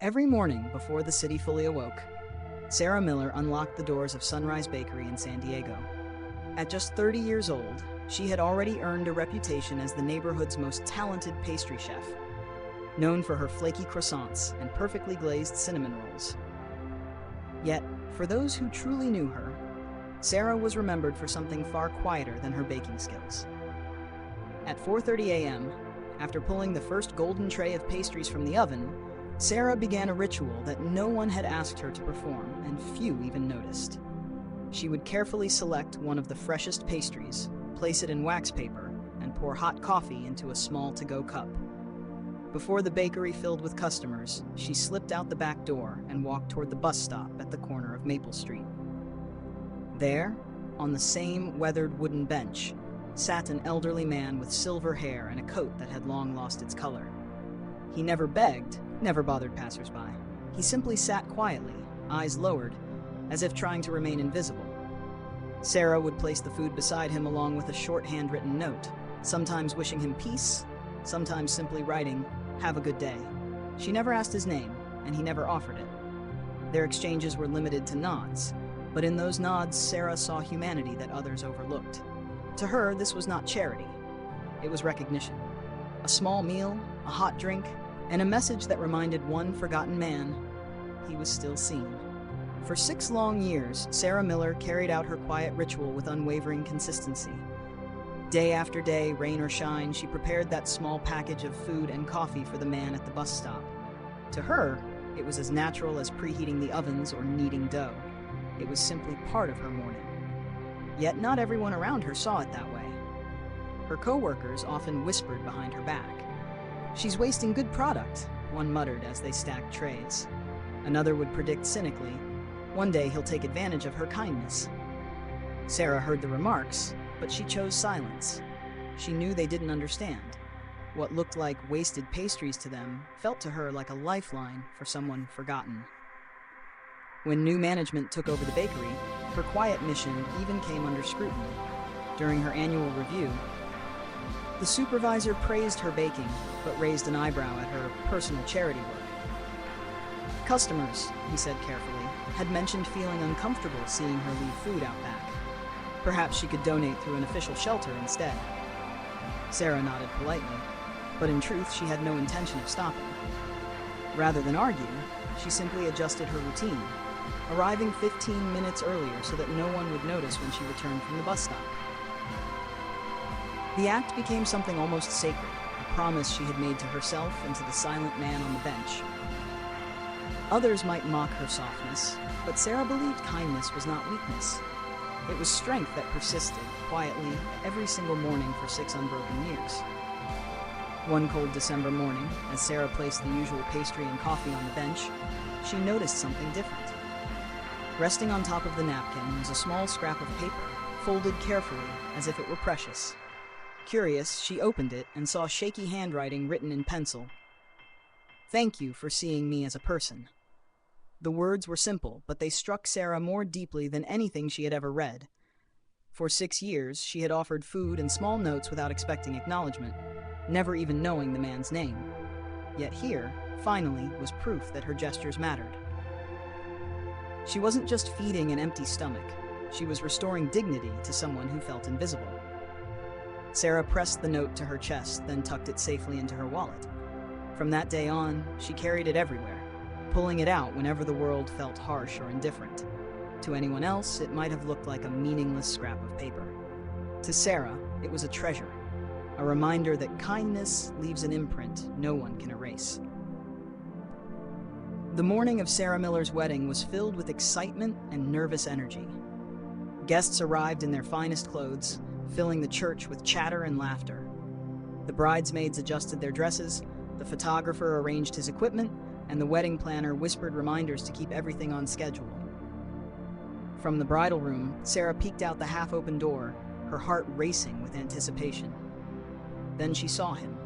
Every morning before the city fully awoke, Sarah Miller unlocked the doors of Sunrise Bakery in San Diego. At just 30 years old, she had already earned a reputation as the neighborhood's most talented pastry chef, known for her flaky croissants and perfectly glazed cinnamon rolls. Yet, for those who truly knew her, Sarah was remembered for something far quieter than her baking skills. At 4:30 a.m., after pulling the first golden tray of pastries from the oven, Sarah began a ritual that no one had asked her to perform, and few even noticed. She would carefully select one of the freshest pastries, place it in wax paper, and pour hot coffee into a small to-go cup. Before the bakery filled with customers, she slipped out the back door and walked toward the bus stop at the corner of Maple Street. There, on the same weathered wooden bench, sat an elderly man with silver hair and a coat that had long lost its color. He never begged, never bothered passersby. He simply sat quietly, eyes lowered, as if trying to remain invisible. Sarah would place the food beside him along with a short handwritten note, sometimes wishing him peace, sometimes simply writing, "Have a good day." She never asked his name, and he never offered it. Their exchanges were limited to nods, but in those nods, Sarah saw humanity that others overlooked. To her, this was not charity. It was recognition. A small meal, a hot drink, and a message that reminded one forgotten man he was still seen. For 6 long years, Sarah Miller carried out her quiet ritual with unwavering consistency. Day after day, rain or shine, she prepared that small package of food and coffee for the man at the bus stop. To her, it was as natural as preheating the ovens or kneading dough. It was simply part of her morning. Yet not everyone around her saw it that way. Her co-workers often whispered behind her back. "She's wasting good product," one muttered as they stacked trays. Another would predict cynically, "One day he'll take advantage of her kindness." Sarah heard the remarks, but she chose silence. She knew they didn't understand. What looked like wasted pastries to them felt to her like a lifeline for someone forgotten. When new management took over the bakery, her quiet mission even came under scrutiny. During her annual review, the supervisor praised her baking, but raised an eyebrow at her personal charity work. Customers, he said carefully, had mentioned feeling uncomfortable seeing her leave food out back. Perhaps she could donate through an official shelter instead. Sarah nodded politely, but in truth she had no intention of stopping. Rather than argue, she simply adjusted her routine, arriving 15 minutes earlier so that no one would notice when she returned from the bus stop. The act became something almost sacred, a promise she had made to herself and to the silent man on the bench. Others might mock her softness, but Sarah believed kindness was not weakness. It was strength that persisted, quietly, every single morning for 6 unbroken years. One cold December morning, as Sarah placed the usual pastry and coffee on the bench, she noticed something different. Resting on top of the napkin was a small scrap of paper, folded carefully, as if it were precious. Curious, she opened it and saw shaky handwriting written in pencil. "Thank you for seeing me as a person." The words were simple, but they struck Sarah more deeply than anything she had ever read. For 6 years, she had offered food and small notes without expecting acknowledgement, never even knowing the man's name. Yet here, finally, was proof that her gestures mattered. She wasn't just feeding an empty stomach. She was restoring dignity to someone who felt invisible. Sarah pressed the note to her chest, then tucked it safely into her wallet. From that day on, she carried it everywhere, pulling it out whenever the world felt harsh or indifferent. To anyone else, it might have looked like a meaningless scrap of paper. To Sarah, it was a treasure, a reminder that kindness leaves an imprint no one can erase. The morning of Sarah Miller's wedding was filled with excitement and nervous energy. Guests arrived in their finest clothes, filling the church with chatter and laughter. The bridesmaids adjusted their dresses, the photographer arranged his equipment, and the wedding planner whispered reminders to keep everything on schedule. From the bridal room, Sarah peeked out the half-open door, her heart racing with anticipation. Then she saw him.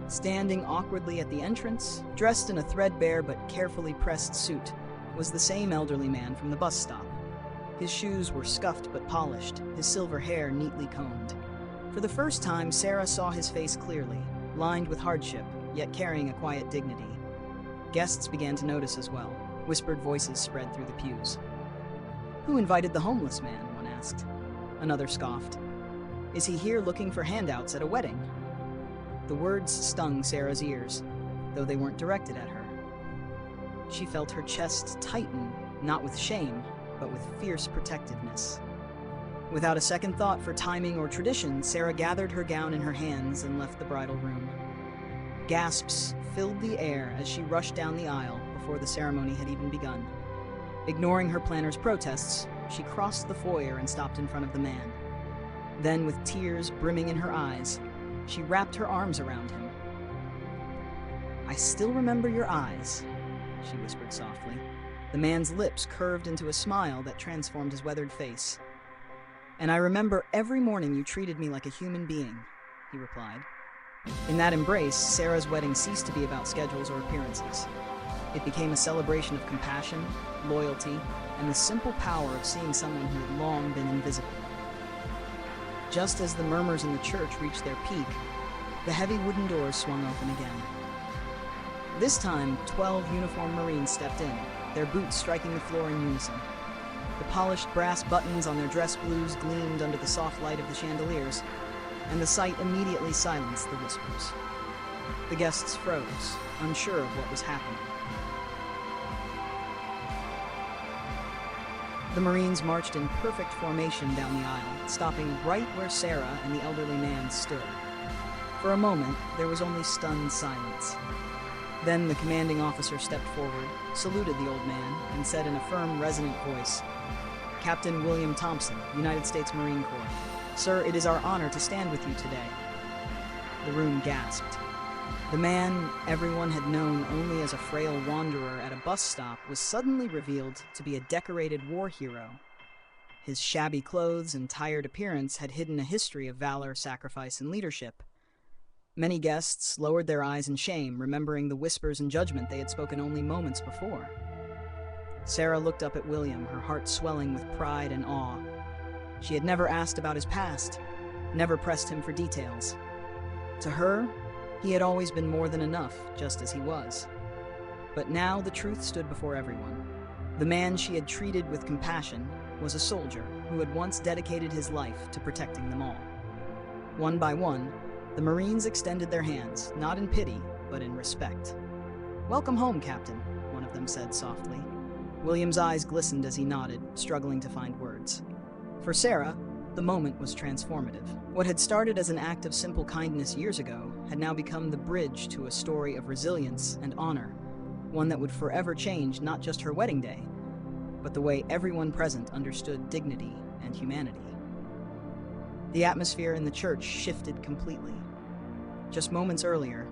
Standing awkwardly at the entrance, dressed in a threadbare but carefully pressed suit, was the same elderly man from the bus stop. His shoes were scuffed but polished, his silver hair neatly combed. For the first time, Sarah saw his face clearly, lined with hardship, yet carrying a quiet dignity. Guests began to notice as well. Whispered voices spread through the pews. "Who invited the homeless man?" one asked. Another scoffed. "Is he here looking for handouts at a wedding?" The words stung Sarah's ears, though they weren't directed at her. She felt her chest tighten, not with shame, but with fierce protectiveness. Without a second thought for timing or tradition, Sarah gathered her gown in her hands and left the bridal room. Gasps filled the air as she rushed down the aisle before the ceremony had even begun. Ignoring her planner's protests, she crossed the foyer and stopped in front of the man. Then, with tears brimming in her eyes, she wrapped her arms around him. "I still remember your eyes," she whispered softly. The man's lips curved into a smile that transformed his weathered face. "And I remember every morning you treated me like a human being," he replied. In that embrace, Sarah's wedding ceased to be about schedules or appearances. It became a celebration of compassion, loyalty, and the simple power of seeing someone who had long been invisible. Just as the murmurs in the church reached their peak, the heavy wooden doors swung open again. This time, 12 uniformed Marines stepped in, their boots striking the floor in unison. The polished brass buttons on their dress blues gleamed under the soft light of the chandeliers, and the sight immediately silenced the whispers. The guests froze, unsure of what was happening. The Marines marched in perfect formation down the aisle, stopping right where Sarah and the elderly man stood. For a moment, there was only stunned silence. Then the commanding officer stepped forward, saluted the old man, and said in a firm, resonant voice, "Captain William Thompson, United States Marine Corps. Sir, it is our honor to stand with you today." The room gasped. The man everyone had known only as a frail wanderer at a bus stop was suddenly revealed to be a decorated war hero. His shabby clothes and tired appearance had hidden a history of valor, sacrifice, and leadership. Many guests lowered their eyes in shame, remembering the whispers and judgment they had spoken only moments before. Sarah looked up at William, her heart swelling with pride and awe. She had never asked about his past, never pressed him for details. To her, he had always been more than enough, just as he was. But now the truth stood before everyone. The man she had treated with compassion was a soldier who had once dedicated his life to protecting them all. One by one, the Marines extended their hands, not in pity, but in respect. "Welcome home, Captain," one of them said softly. William's eyes glistened as he nodded, struggling to find words. For Sarah, the moment was transformative. What had started as an act of simple kindness years ago had now become the bridge to a story of resilience and honor, one that would forever change not just her wedding day, but the way everyone present understood dignity and humanity. The atmosphere in the church shifted completely. Just moments earlier,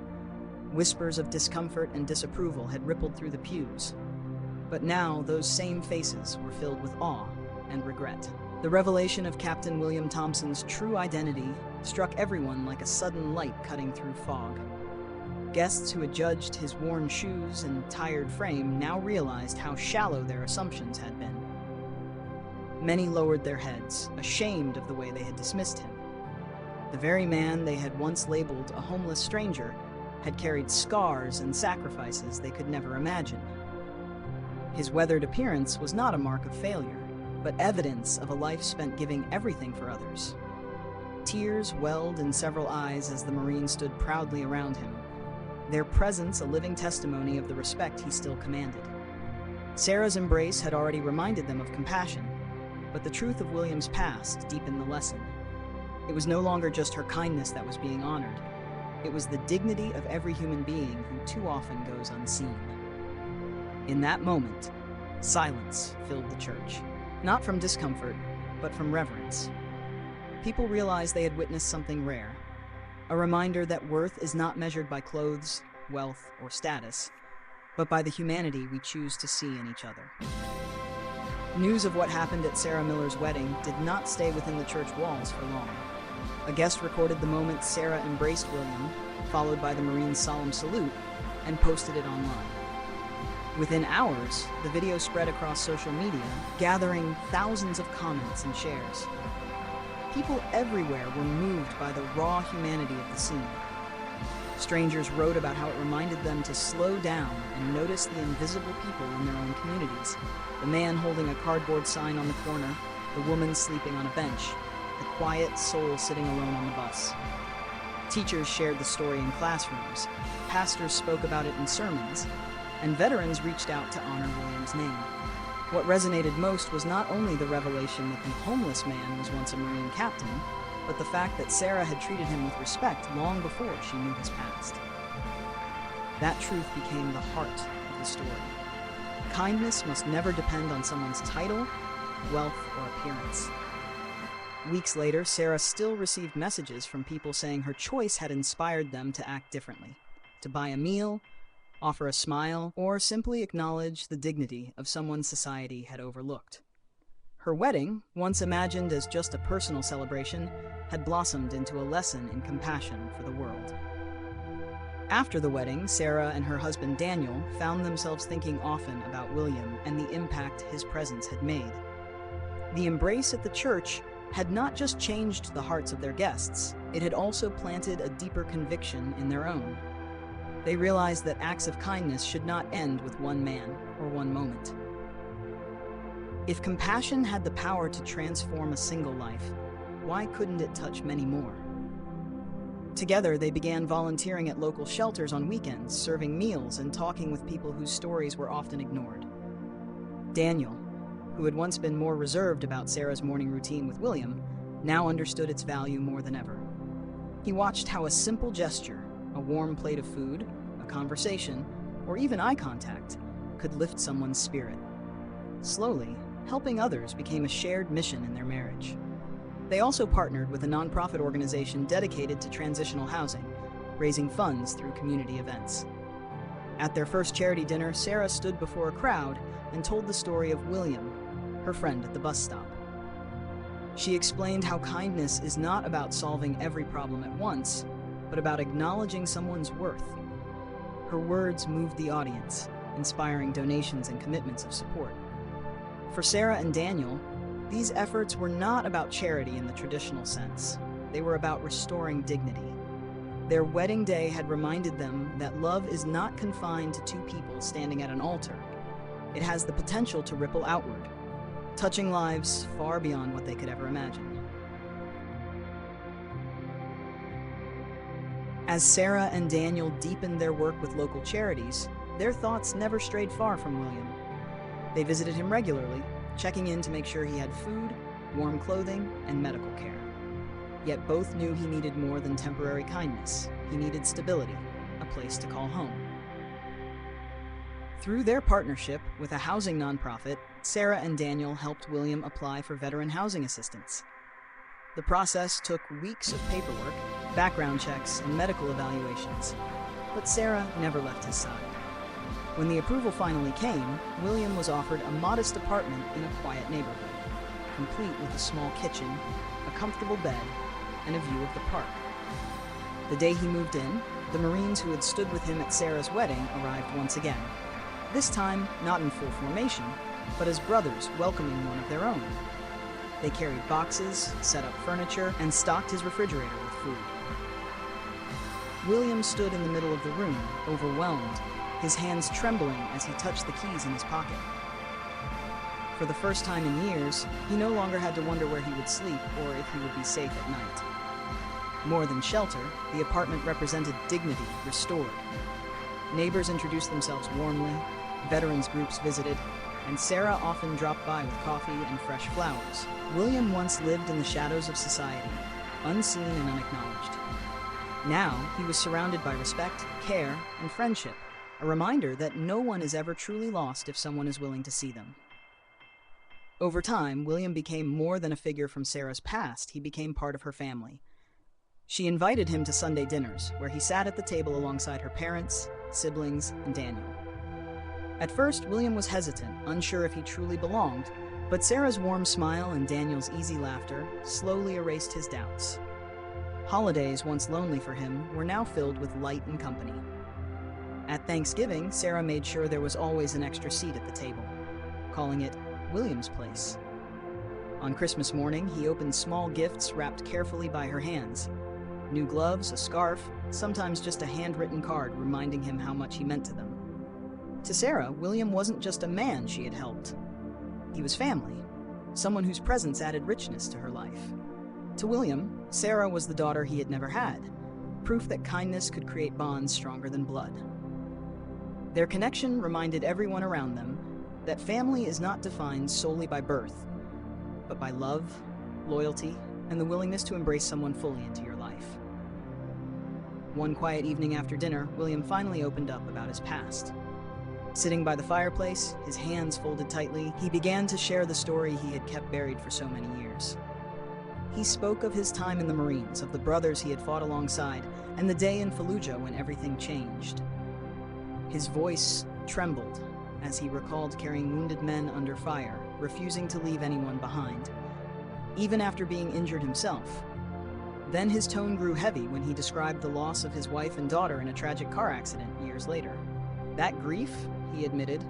whispers of discomfort and disapproval had rippled through the pews, but now those same faces were filled with awe and regret. The revelation of Captain William Thompson's true identity struck everyone like a sudden light cutting through fog. Guests who had judged his worn shoes and tired frame now realized how shallow their assumptions had been. Many lowered their heads, ashamed of the way they had dismissed him. The very man they had once labeled a homeless stranger had carried scars and sacrifices they could never imagine. His weathered appearance was not a mark of failure, but evidence of a life spent giving everything for others. Tears welled in several eyes as the Marines stood proudly around him, their presence a living testimony of the respect he still commanded. Sarah's embrace had already reminded them of compassion, but the truth of William's past deepened the lesson. It was no longer just her kindness that was being honored. It was the dignity of every human being who too often goes unseen. In that moment, silence filled the church. Not from discomfort, but from reverence. People realized they had witnessed something rare, a reminder that worth is not measured by clothes, wealth, or status, but by the humanity we choose to see in each other. News of what happened at Sarah Miller's wedding did not stay within the church walls for long. A guest recorded the moment Sarah embraced William, followed by the Marine's solemn salute, and posted it online. Within hours, the video spread across social media, gathering thousands of comments and shares. People everywhere were moved by the raw humanity of the scene. Strangers wrote about how it reminded them to slow down and notice the invisible people in their own communities. The man holding a cardboard sign on the corner, the woman sleeping on a bench, the quiet soul sitting alone on the bus. Teachers shared the story in classrooms, pastors spoke about it in sermons, and veterans reached out to honor William's name. What resonated most was not only the revelation that the homeless man was once a Marine captain, but the fact that Sarah had treated him with respect long before she knew his past. That truth became the heart of the story. Kindness must never depend on someone's title, wealth, or appearance. Weeks later, Sarah still received messages from people saying her choice had inspired them to act differently, to buy a meal, offer a smile, or simply acknowledge the dignity of someone society had overlooked. Her wedding, once imagined as just a personal celebration, had blossomed into a lesson in compassion for the world. After the wedding, Sarah and her husband Daniel found themselves thinking often about William and the impact his presence had made. The embrace at the church had not just changed the hearts of their guests, it had also planted a deeper conviction in their own. They realized that acts of kindness should not end with one man or one moment. If compassion had the power to transform a single life, why couldn't it touch many more? Together, they began volunteering at local shelters on weekends, serving meals and talking with people whose stories were often ignored. Daniel, who had once been more reserved about Sarah's morning routine with William, now understood its value more than ever. He watched how a simple gesture, a warm plate of food, a conversation, or even eye contact, could lift someone's spirit. Slowly, helping others became a shared mission in their marriage. They also partnered with a nonprofit organization dedicated to transitional housing, raising funds through community events. At their first charity dinner, Sarah stood before a crowd and told the story of William, her friend at the bus stop. She explained how kindness is not about solving every problem at once, but about acknowledging someone's worth. Her words moved the audience, inspiring donations and commitments of support. For Sarah and Daniel, these efforts were not about charity in the traditional sense. They were about restoring dignity. Their wedding day had reminded them that love is not confined to two people standing at an altar. It has the potential to ripple outward, touching lives far beyond what they could ever imagine. As Sarah and Daniel deepened their work with local charities, their thoughts never strayed far from William. They visited him regularly, checking in to make sure he had food, warm clothing, and medical care. Yet both knew he needed more than temporary kindness. He needed stability, a place to call home. Through their partnership with a housing nonprofit, Sarah and Daniel helped William apply for veteran housing assistance. The process took weeks of paperwork, background checks, and medical evaluations, but Sarah never left his side. When the approval finally came, William was offered a modest apartment in a quiet neighborhood, complete with a small kitchen, a comfortable bed, and a view of the park. The day he moved in, the Marines who had stood with him at Sarah's wedding arrived once again, this time not in full formation, but as brothers welcoming one of their own. They carried boxes, set up furniture, and stocked his refrigerator with food. William stood in the middle of the room, overwhelmed, his hands trembling as he touched the keys in his pocket. For the first time in years, he no longer had to wonder where he would sleep or if he would be safe at night. More than shelter, the apartment represented dignity restored. Neighbors introduced themselves warmly, veterans groups visited, and Sarah often dropped by with coffee and fresh flowers. William once lived in the shadows of society, unseen and unacknowledged. Now, he was surrounded by respect, care, and friendship, a reminder that no one is ever truly lost if someone is willing to see them. Over time, William became more than a figure from Sarah's past. He became part of her family. She invited him to Sunday dinners, where he sat at the table alongside her parents, siblings, and Daniel. At first, William was hesitant, unsure if he truly belonged, but Sarah's warm smile and Daniel's easy laughter slowly erased his doubts. Holidays, once lonely for him, were now filled with light and company. At Thanksgiving, Sarah made sure there was always an extra seat at the table, calling it William's place. On Christmas morning, he opened small gifts wrapped carefully by her hands: new gloves, a scarf, sometimes just a handwritten card reminding him how much he meant to them. To Sarah, William wasn't just a man she had helped. He was family, someone whose presence added richness to her life. To William, Sarah was the daughter he had never had, proof that kindness could create bonds stronger than blood. Their connection reminded everyone around them that family is not defined solely by birth, but by love, loyalty, and the willingness to embrace someone fully into your life. One quiet evening after dinner, William finally opened up about his past. Sitting by the fireplace, his hands folded tightly, he began to share the story he had kept buried for so many years. He spoke of his time in the Marines, of the brothers he had fought alongside, and the day in Fallujah when everything changed. His voice trembled as he recalled carrying wounded men under fire, refusing to leave anyone behind, even after being injured himself. Then his tone grew heavy when he described the loss of his wife and daughter in a tragic car accident years later. That grief, he admitted,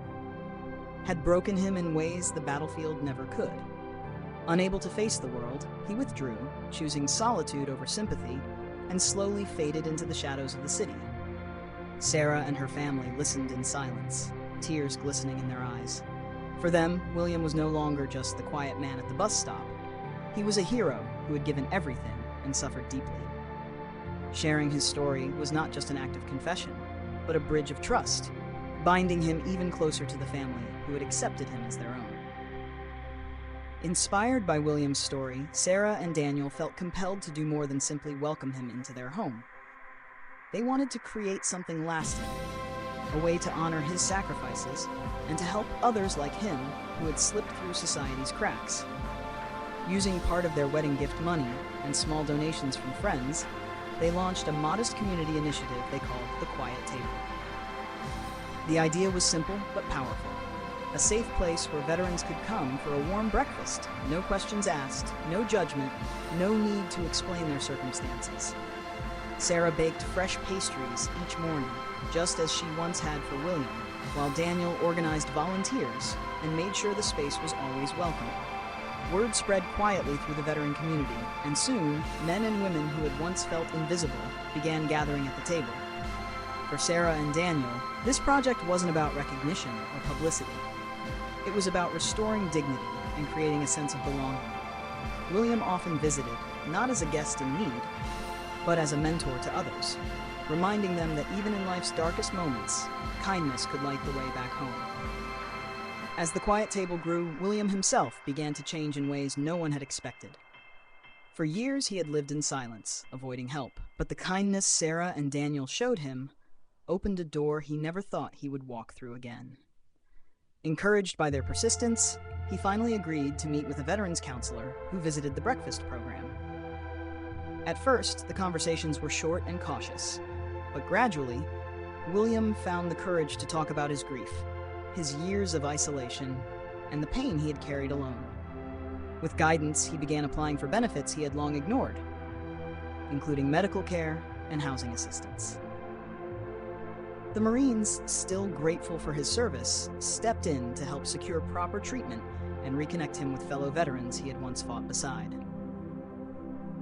had broken him in ways the battlefield never could. Unable to face the world, he withdrew, choosing solitude over sympathy, and slowly faded into the shadows of the city. Sarah and her family listened in silence, tears glistening in their eyes. For them, William was no longer just the quiet man at the bus stop. He was a hero who had given everything and suffered deeply. Sharing his story was not just an act of confession, but a bridge of trust, binding him even closer to the family who had accepted him as their own. Inspired by William's story, Sarah and Daniel felt compelled to do more than simply welcome him into their home. They wanted to create something lasting, a way to honor his sacrifices and to help others like him who had slipped through society's cracks. Using part of their wedding gift money and small donations from friends, they launched a modest community initiative they called the Quiet Table. The idea was simple but powerful. A safe place where veterans could come for a warm breakfast, no questions asked, no judgment, no need to explain their circumstances. Sarah baked fresh pastries each morning, just as she once had for William, while Daniel organized volunteers and made sure the space was always welcome. Word spread quietly through the veteran community, and soon, men and women who had once felt invisible began gathering at the table. For Sarah and Daniel, this project wasn't about recognition or publicity. It was about restoring dignity and creating a sense of belonging. William often visited, not as a guest in need, but as a mentor to others, reminding them that even in life's darkest moments, kindness could light the way back home. As the Quiet Table grew, William himself began to change in ways no one had expected. For years, he had lived in silence, avoiding help, but the kindness Sarah and Daniel showed him opened a door he never thought he would walk through again. Encouraged by their persistence, he finally agreed to meet with a veterans counselor who visited the breakfast program. At first, the conversations were short and cautious, but gradually, William found the courage to talk about his grief, his years of isolation, and the pain he had carried alone. With guidance, he began applying for benefits he had long ignored, including medical care and housing assistance. The Marines, still grateful for his service, stepped in to help secure proper treatment and reconnect him with fellow veterans he had once fought beside.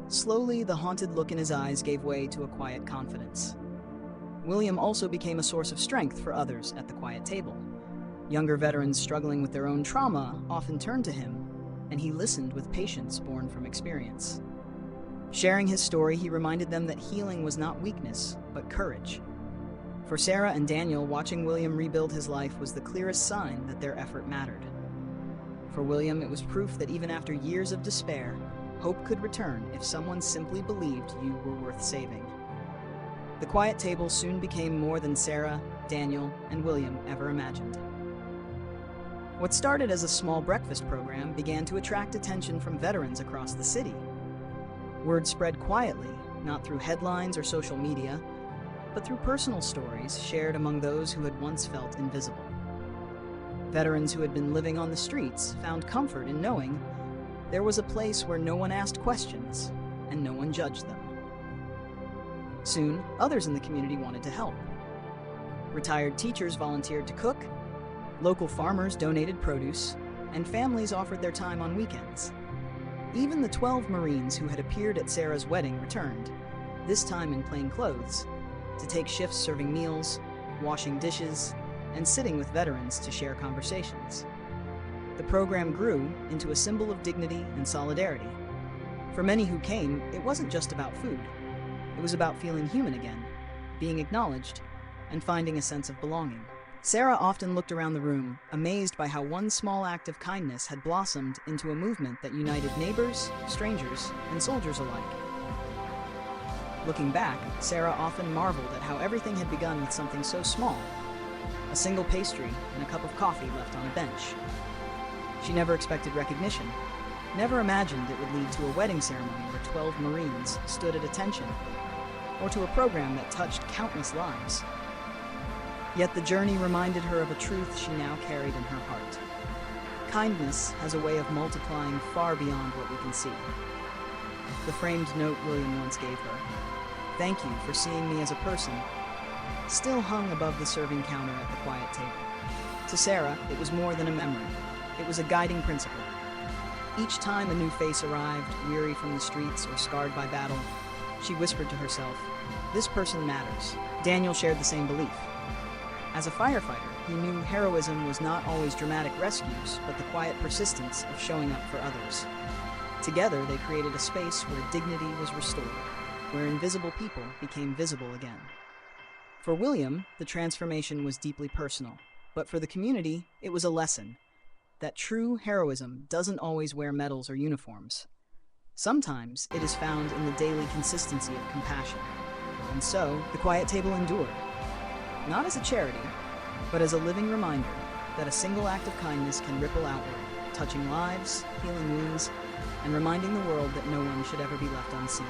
Slowly, the haunted look in his eyes gave way to a quiet confidence. William also became a source of strength for others at the Quiet Table. Younger veterans struggling with their own trauma often turned to him, and he listened with patience born from experience. Sharing his story, he reminded them that healing was not weakness, but courage. For Sarah and Daniel, watching William rebuild his life was the clearest sign that their effort mattered. For William, it was proof that even after years of despair, hope could return if someone simply believed you were worth saving. The Quiet Table soon became more than Sarah, Daniel, and William ever imagined. What started as a small breakfast program began to attract attention from veterans across the city. Word spread quietly, not through headlines or social media, but through personal stories shared among those who had once felt invisible. Veterans who had been living on the streets found comfort in knowing there was a place where no one asked questions and no one judged them. Soon, others in the community wanted to help. Retired teachers volunteered to cook, local farmers donated produce, and families offered their time on weekends. Even the 12 Marines who had appeared at Sarah's wedding returned, this time in plain clothes, to take shifts serving meals, washing dishes, and sitting with veterans to share conversations. The program grew into a symbol of dignity and solidarity. For many who came, it wasn't just about food. It was about feeling human again, being acknowledged, and finding a sense of belonging. Sarah often looked around the room, amazed by how one small act of kindness had blossomed into a movement that united neighbors, strangers, and soldiers alike. Looking back, Sarah often marveled at how everything had begun with something so small: a single pastry and a cup of coffee left on a bench. She never expected recognition, never imagined it would lead to a wedding ceremony where 12 Marines stood at attention, or to a program that touched countless lives. Yet the journey reminded her of a truth she now carried in her heart. Kindness has a way of multiplying far beyond what we can see. The framed note William once gave her, "Thank you for seeing me as a person," still hung above the serving counter at the quiet table. To Sarah, it was more than a memory. It was a guiding principle. Each time a new face arrived, weary from the streets or scarred by battle, she whispered to herself, "This person matters." Daniel shared the same belief. As a firefighter, he knew heroism was not always dramatic rescues, but the quiet persistence of showing up for others. Together, they created a space where dignity was restored, where invisible people became visible again. For William, the transformation was deeply personal, but for the community, it was a lesson that true heroism doesn't always wear medals or uniforms. Sometimes it is found in the daily consistency of compassion. And so, the quiet table endured, not as a charity, but as a living reminder that a single act of kindness can ripple outward, touching lives, healing wounds, and reminding the world that no one should ever be left unseen.